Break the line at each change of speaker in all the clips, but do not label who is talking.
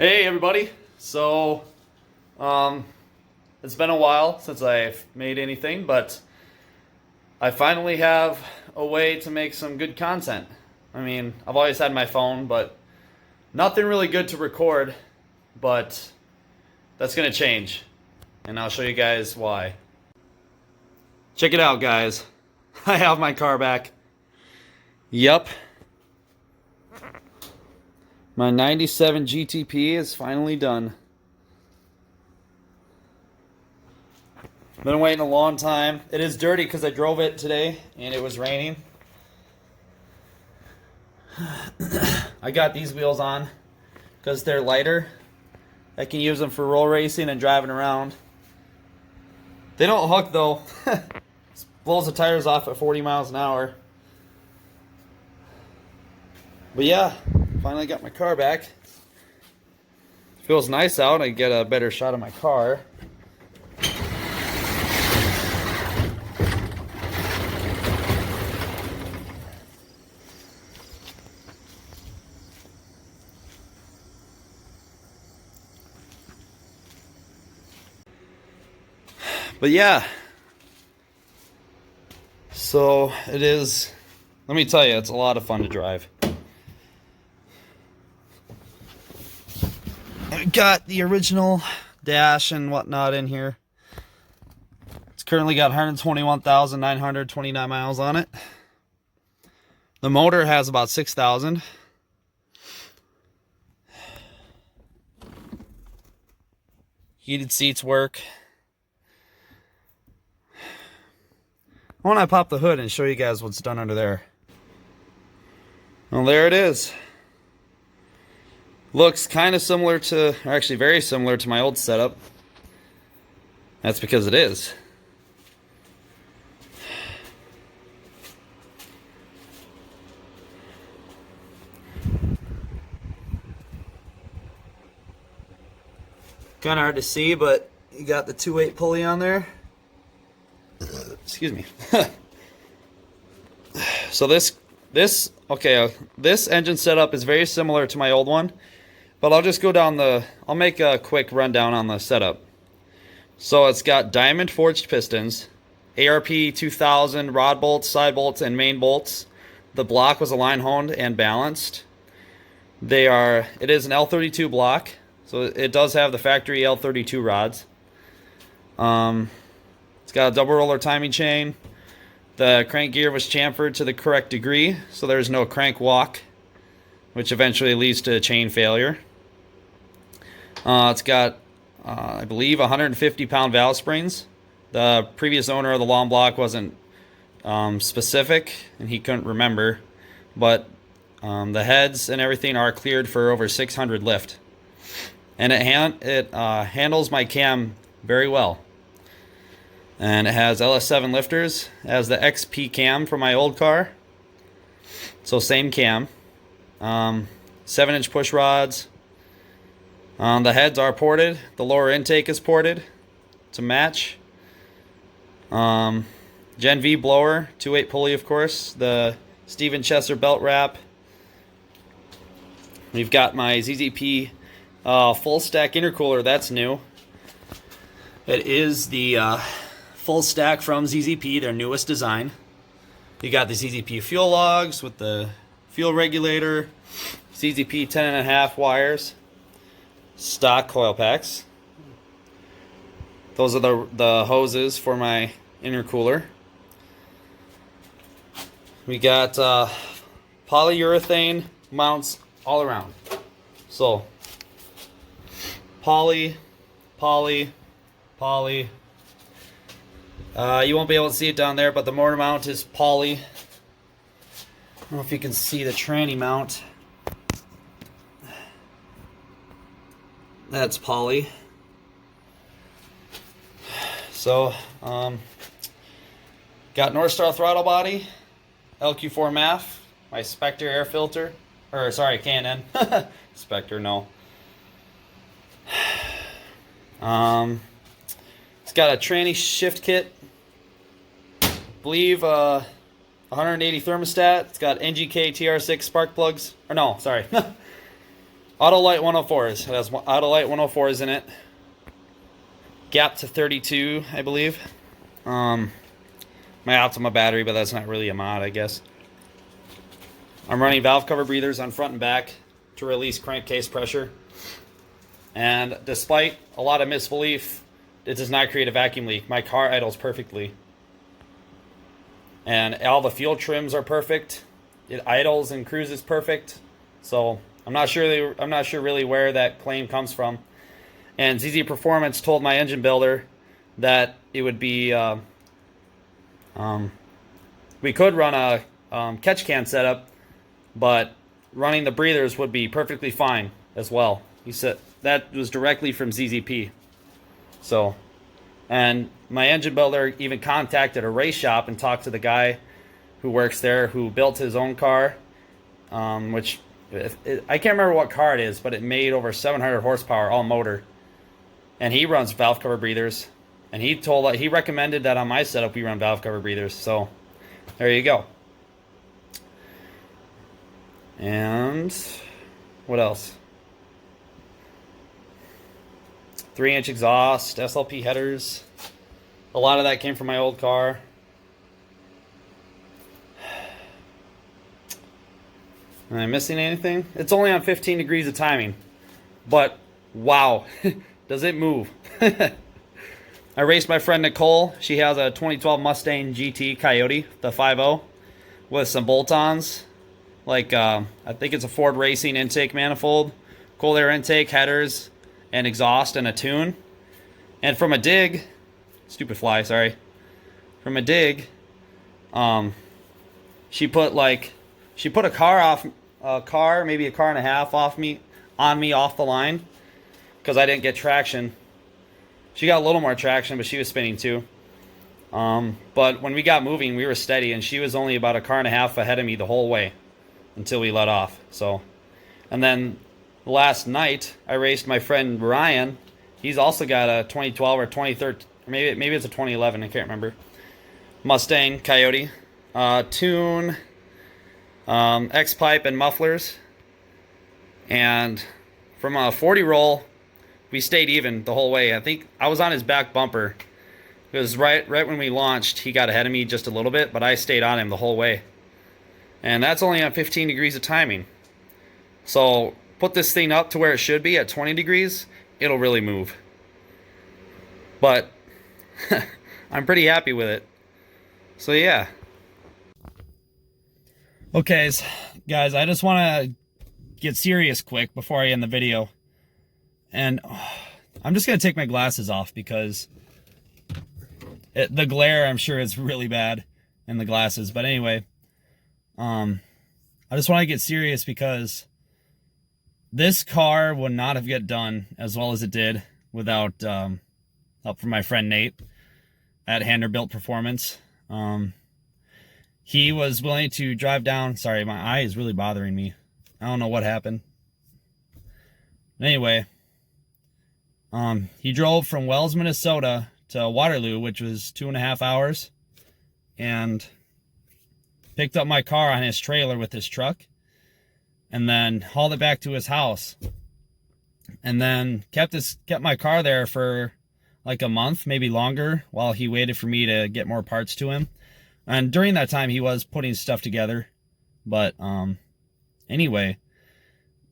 Hey everybody! So, it's been a while since I've made anything, but I finally have a way to make some good content. I mean, I've always had my phone, but nothing really good to record, but that's gonna change. And I'll show you guys why. Check it out, guys. I have my car back. Yup. My 97 GTP is finally done. Been waiting a long time. It is dirty because I drove it today and it was raining. I got these wheels on because they're lighter. I can use them for roll racing and driving around. They don't hook though. Blows the tires off at 40 miles an hour. But yeah, finally got my car back. Feels nice out. I get a better shot of my car. But yeah, so it is, let me tell you, it's a lot of fun to drive. I got the original dash and whatnot in here. It's currently got 121,929 miles on it. The motor has about 6,000. Heated seats work. I want to pop the hood and show you guys what's done under there. Well, there it is. Looks kind of similar to, or actually very similar to my old setup. That's because it is. Kind of hard to see, but you got the 2.8 pulley on there. Excuse me. So this engine setup is very similar to my old one, but I'll just go down I'll make a quick rundown on the setup. So it's got diamond forged pistons, ARP 2000 rod bolts, side bolts, and main bolts. The block was align honed and balanced. It is an L32 block, so it does have the factory L32 rods. It's got a double roller timing chain. The crank gear was chamfered to the correct degree, so there's no crank walk, which eventually leads to chain failure. It's got, I believe, 150-pound valve springs. The previous owner of the long block wasn't specific, and he couldn't remember, but the heads and everything are cleared for over 600 lift. And it handles my cam very well. And it has LS7 lifters, as the XP cam from my old car. So same cam. 7-inch push rods. The heads are ported. The lower intake is ported to match. Gen V blower, 2.8 pulley of course. The Steven Chesser belt wrap. We've got my ZZP full stack intercooler. That's new. It is the full stack from ZZP, their newest design. You got the ZZP fuel logs with the fuel regulator, ZZP 10.5 wires, stock coil packs. Those are the hoses for my intercooler. We got polyurethane mounts all around. So poly. You won't be able to see it down there, but the motor mount is poly. I don't know if you can see the tranny mount. That's poly. So, got Northstar throttle body, LQ4 MAF, my Spectre air filter, or sorry, K&N. Spectre, no. It's got a tranny shift kit. Believe 180 thermostat. It's got NGK TR6 spark plugs. Or no, sorry. Autolite 104s. It has Autolite 104s in it. Gap to 32, I believe. My Optima battery, but that's not really a mod, I guess. I'm running valve cover breathers on front and back to release crankcase pressure. And despite a lot of misbelief, it does not create a vacuum leak. My car idles perfectly. And all the fuel trims are perfect. It idles and cruises perfect. So I'm not sure really where that claim comes from. And ZZ Performance told my engine builder that it would be we could run a catch can setup, but running the breathers would be perfectly fine as well. He said that was directly from ZZP. So, and my engine builder even contacted a race shop and talked to the guy who works there who built his own car, which I can't remember what car it is, but it made over 700 horsepower, all motor. And he runs valve cover breathers. And he recommended that on my setup we run valve cover breathers. So there you go. And what else? 3-inch exhaust, SLP headers. A lot of that came from my old car. Am I missing anything? It's only on 15 degrees of timing. But wow, does it move. I raced my friend Nicole. She has a 2012 Mustang GT Coyote, the 5.0, with some bolt-ons. Like, I think it's a Ford Racing intake manifold, cold air intake, headers, and exhaust, and a tune. And from a dig, stupid fly, sorry. From a dig, she put a car, maybe a car and a half off the line, because I didn't get traction. She got a little more traction, but she was spinning too. But when we got moving, we were steady, and she was only about a car and a half ahead of me the whole way until we let off. So, and then last night I raced my friend Ryan. He's also got a 2012 or 2013, maybe it's a 2011. I can't remember. Mustang Coyote, tune, X-pipe and mufflers, and from a 40 roll. We stayed even the whole way. I think I was on his back bumper. Because right when we launched, he got ahead of me just a little bit, but I stayed on him the whole way. And that's only on 15 degrees of timing. So put this thing up to where it should be at 20 degrees, it'll really move. But I'm pretty happy with it. So yeah. Okay, guys, I just want to get serious quick before I end the video. And I'm just going to take my glasses off because the glare, I'm sure, is really bad in the glasses. But anyway, I just want to get serious because this car would not have get done as well as it did without help from my friend Nate at Handerbuilt Performance. He was willing to drive down. Sorry, my eye is really bothering me. I don't know what happened. Anyway, he drove from Wells, Minnesota to Waterloo, which was 2.5 hours, and picked up my car on his trailer with his truck, and then hauled it back to his house, and then kept my car there for like a month, maybe longer, while he waited for me to get more parts to him. And during that time, he was putting stuff together. But anyway,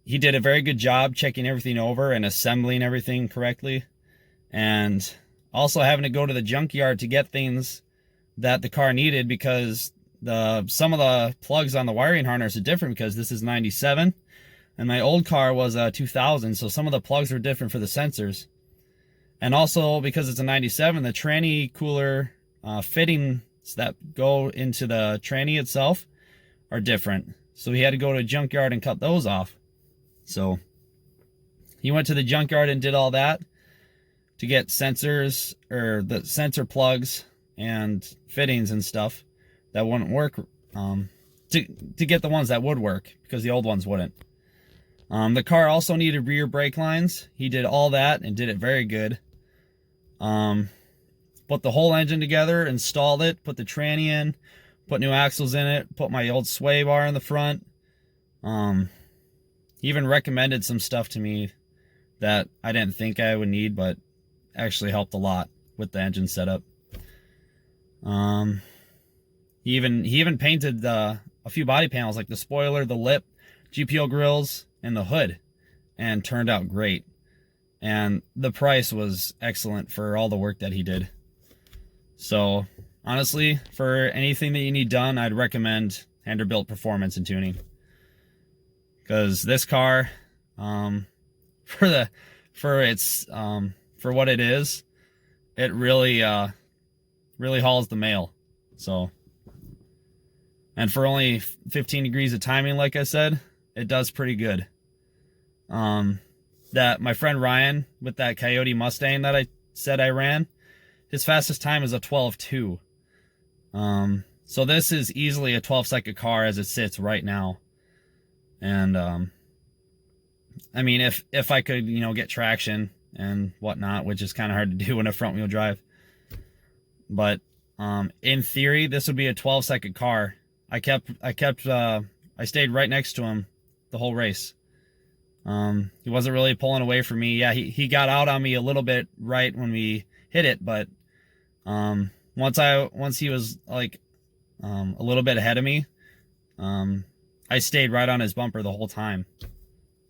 he did a very good job checking everything over and assembling everything correctly, and also having to go to the junkyard to get things that the car needed, because some of the plugs on the wiring harness are different, because this is 97 and my old car was a 2000, so some of the plugs are different for the sensors. And also because it's a 97, the tranny cooler fittings that go into the tranny itself are different, so he had to go to a junkyard and cut those off. So he went to the junkyard and did all that to get sensors, or the sensor plugs and fittings and stuff that wouldn't work, to get the ones that would work, because the old ones wouldn't. The car also needed rear brake lines. He did all that and did it very good. Put the whole engine together, installed it, put the tranny in, put new axles in it, put my old sway bar in the front. He even recommended some stuff to me that I didn't think I would need, but actually helped a lot with the engine setup. He even painted a few body panels, like the spoiler, the lip, GPO grills, and the hood, and turned out great. And the price was excellent for all the work that he did. So honestly, for anything that you need done, I'd recommend Henderbilt Performance and Tuning, because this car, for what it is, it really hauls the mail. So, and for only 15 degrees of timing, like I said, it does pretty good. That my friend Ryan with that Coyote Mustang that I said I ran, his fastest time is a 12.2. So this is easily a 12-second car as it sits right now. And I mean, if I could, get traction and whatnot, which is kind of hard to do in a front wheel drive, but in theory, this would be a 12-second car. I stayed right next to him the whole race. He wasn't really pulling away from me. Yeah, he got out on me a little bit right when we hit it, but once he was like a little bit ahead of me, I stayed right on his bumper the whole time.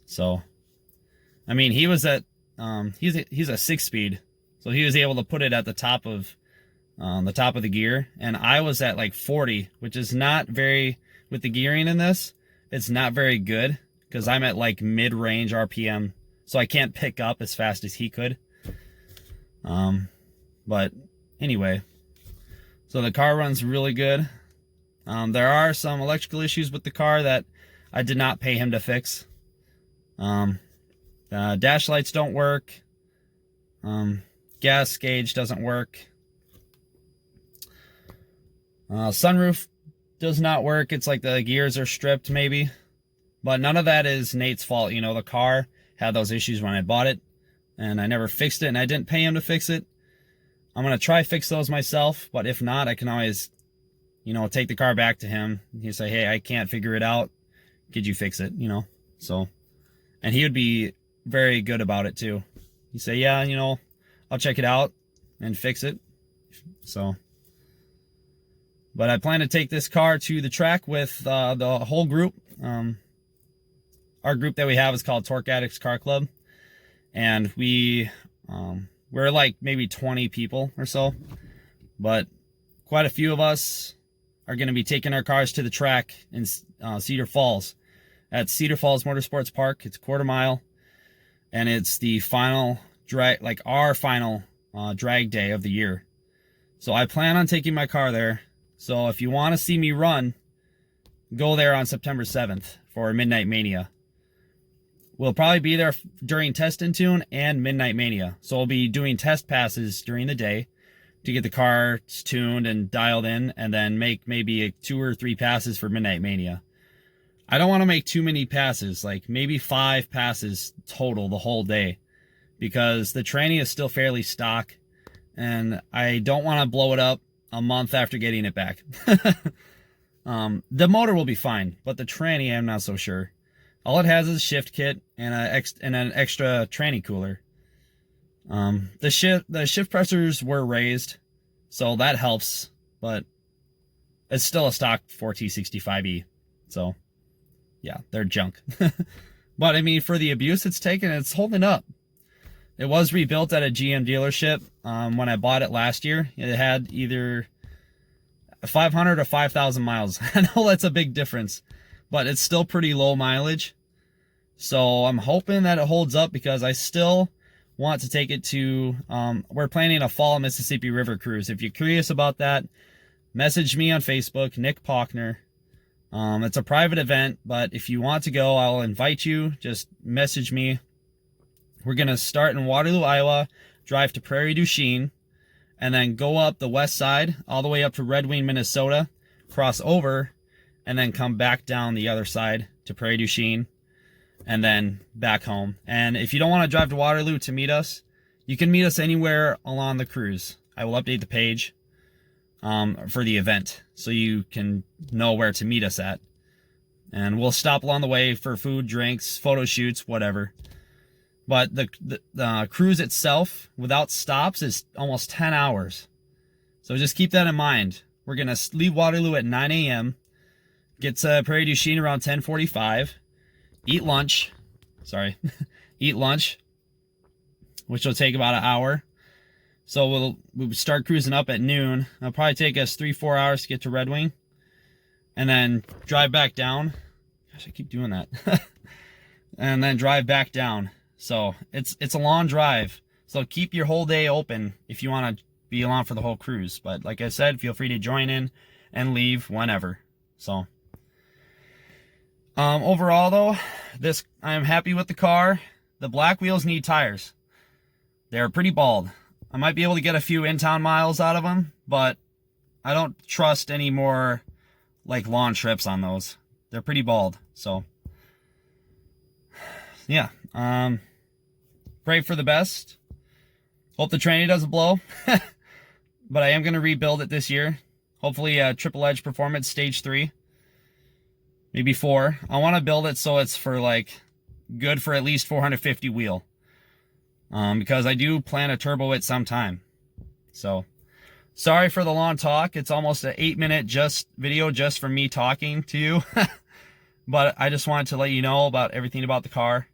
So, I mean, he was at he's a 6-speed, so he was able to put it at the top of the gear, and I was at like 40, which is not very, with the gearing in this, it's not very good, because I'm at like mid-range RPM, so I can't pick up as fast as he could. But anyway, so the car runs really good. There are some electrical issues with the car that I did not pay him to fix. Dash lights don't work. Gas gauge doesn't work. Sunroof does not work. It's like the gears are stripped maybe. But none of that is Nate's fault. The car had those issues when I bought it, and I never fixed it, and I didn't pay him to fix it. I'm going to try fix those myself, but if not, I can always, take the car back to him. He'd say, hey, I can't figure it out. Could you fix it? So, and he would be very good about it too. He'd say, yeah, I'll check it out and fix it. So, but I plan to take this car to the track with the whole group. Our group that we have is called Torque Addicts Car Club, and we're like maybe 20 people or so, but quite a few of us are going to be taking our cars to the track in Cedar Falls, at Cedar Falls Motorsports Park. It's a quarter mile, and it's the final drag, like our final drag day of the year. So I plan on taking my car there. So if you want to see me run, go there on September 7th for Midnight Mania. We'll probably be there during Test and Tune and Midnight Mania. So we'll be doing test passes during the day to get the car tuned and dialed in, and then make maybe 2 or 3 passes for Midnight Mania. I don't want to make too many passes, like maybe 5 passes total the whole day, because the tranny is still fairly stock, and I don't want to blow it up a month after getting it back. The motor will be fine, but the tranny, I'm not so sure. All it has is a shift kit and an extra tranny cooler. The shift pressers were raised, so that helps, but it's still a stock 4T65E. So yeah, they're junk. But I mean, for the abuse it's taken, it's holding up. It was rebuilt at a GM dealership when I bought it last year. It had either 500 or 5,000 miles. I know that's a big difference, but it's still pretty low mileage. So I'm hoping that it holds up, because I still want to take it to, we're planning a fall Mississippi River cruise. If you're curious about that, message me on Facebook, Nick Pockner. It's a private event, but if you want to go, I'll invite you. Just message me. We're going to start in Waterloo, Iowa, drive to Prairie du Chien, and then go up the west side all the way up to Red Wing, Minnesota, cross over, and then come back down the other side to Prairie du Chien, and then back home. And if you don't want to drive to Waterloo to meet us, you can meet us anywhere along the cruise. I will update the page for the event so you can know where to meet us at. And we'll stop along the way for food, drinks, photo shoots, whatever. But the cruise itself, without stops, is almost 10 hours. So just keep that in mind. We're going to leave Waterloo at 9 a.m., get to Prairie du Chien around 10:45, eat lunch, eat lunch, which will take about an hour. So we'll start cruising up at noon. It'll probably take us 3-4 hours to get to Red Wing, and then drive back down. Gosh, I keep doing that. And then drive back down. So it's a long drive. So keep your whole day open if you want to be along for the whole cruise. But like I said, feel free to join in and leave whenever. So overall though, I am happy with the car. The black wheels need tires. They're pretty bald. I might be able to get a few in-town miles out of them, but I don't trust any more like long trips on those. They're pretty bald. So yeah, pray for the best. Hope the tranny doesn't blow. But I am going to rebuild it this year. Hopefully Triple Edge Performance Stage 3. Maybe 4. I want to build it so it's for like good for at least 450 wheel. Because I do plan to turbo it sometime. So sorry for the long talk. It's almost an 8-minute video just for me talking to you. But I just wanted to let you know about everything about the car.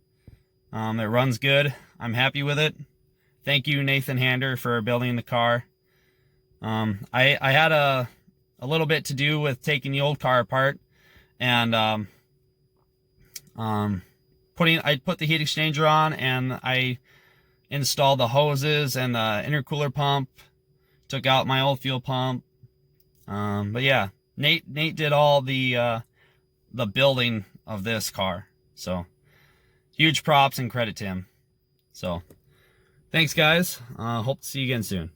It runs good. I'm happy with it. Thank you, Nathan Hander, for building the car. I had a little bit to do with taking the old car apart, and I put the heat exchanger on, and I installed the hoses and the intercooler pump, took out my old fuel pump. But yeah, Nate did all the building of this car. So huge props and credit to him. So thanks guys. Hope to see you again soon.